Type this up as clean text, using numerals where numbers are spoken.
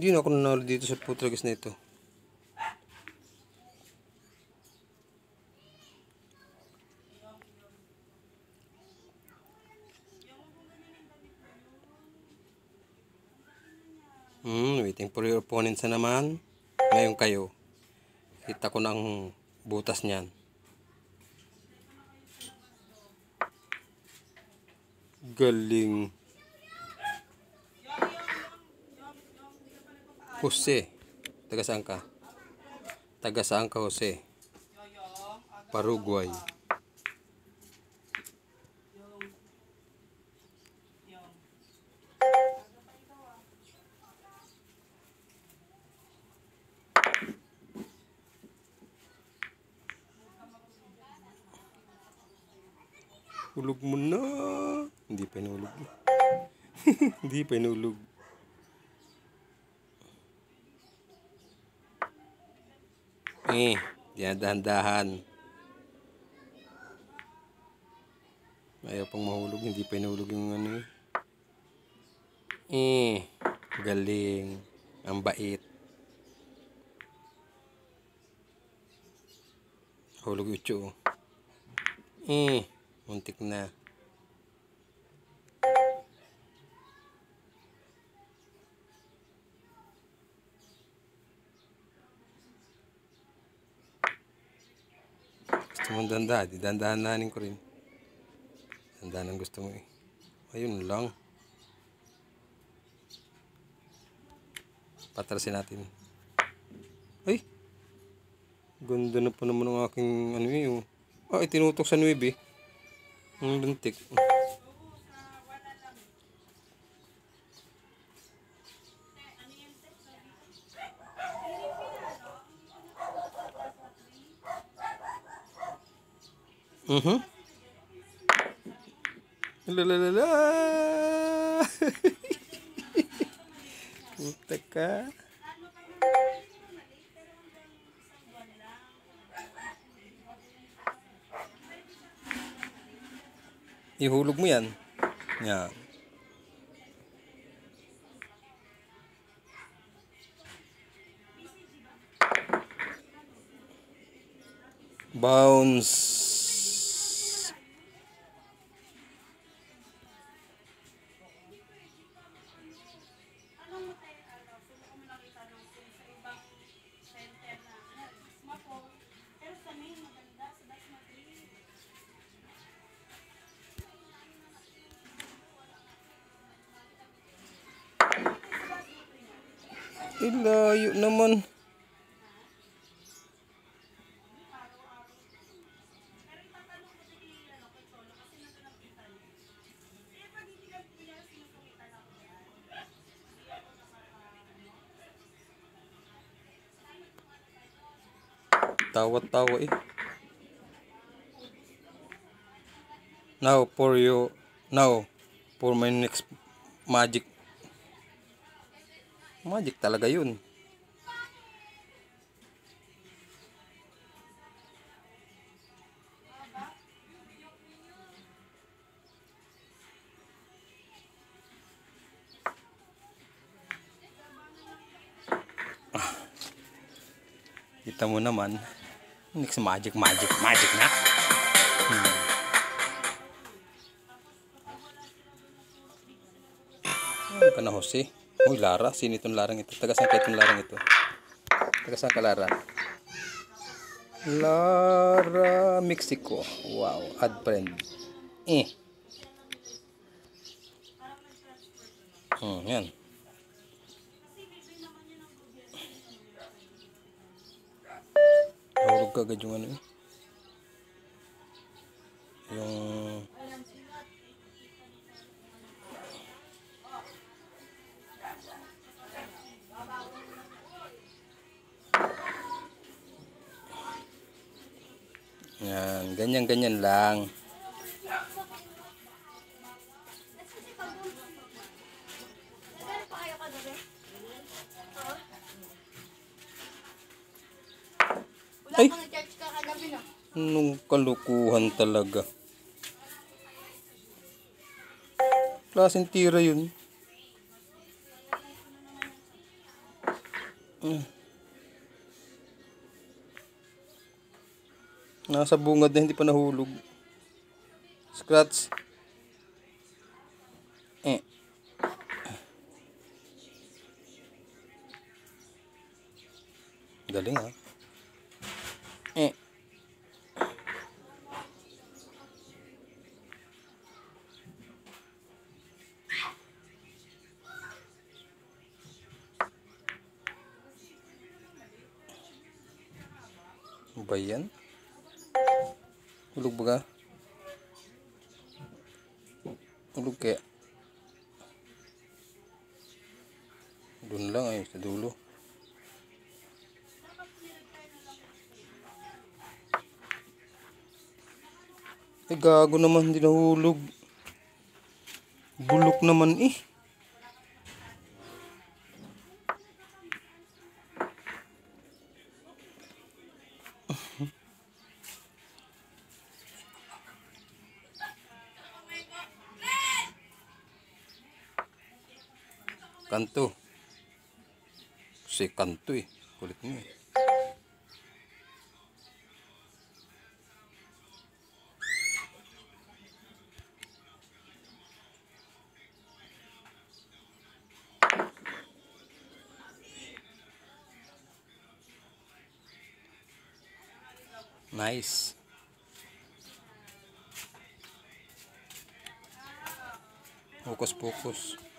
Hindi na ako nanalo dito sa Putragas na ito. Waiting for your opponents na naman. Ngayon kayo. Kita ko ng butas niyan. Galing. Jose. Taga saan ka? Taga saan ka, Jose? Paraguay. Hulog mo na. Hindi pa inulog. Hindi pa inulog. Dahan-dahan. Ayaw pang mahulog. Hindi pa inulog yung ano eh. Galing. Ang bait. Hulog ucho. Muntik na. Gusto mong dandahan, dandahan ko rin. Dandahan ang gusto mo eh. Ayun lang. Patrasin natin. Ay! Ganda na pa naman ang aking ano eh. Tinutok sa 9 eh. Ang luntik. Lalalala. Puta ka. Ihulog mo yan. Yan. Bounce. Layo naman. Tawa-tawa eh. Now for my next magic. Magic talaga yun. Kita mo naman. Next magic na. Ano ka na, Jose? Uy, Lara. Sino itong larang ito? Taga saan ka itong larang ito? Taga saan ka, Lara? Lara, Mexico. Wow, add friend. Yan. Hulog ka agad yung ano eh. Yung yan, ganyan lang. Ay! Anong kalukuhan talaga. Klaseng tira yun. Mm. Nasa bungad na hindi pa nahulog. Scratch. Eh. Galing ha. Eh. Ano ba yan? Hulog ba ka? Hulog kaya? Doon lang ay sa dulo. Eh gago naman, hindi nahulog. Bulok naman eh. Kanto. Kasi kanto eh. Kulit mo eh. Nice. Focus, focus.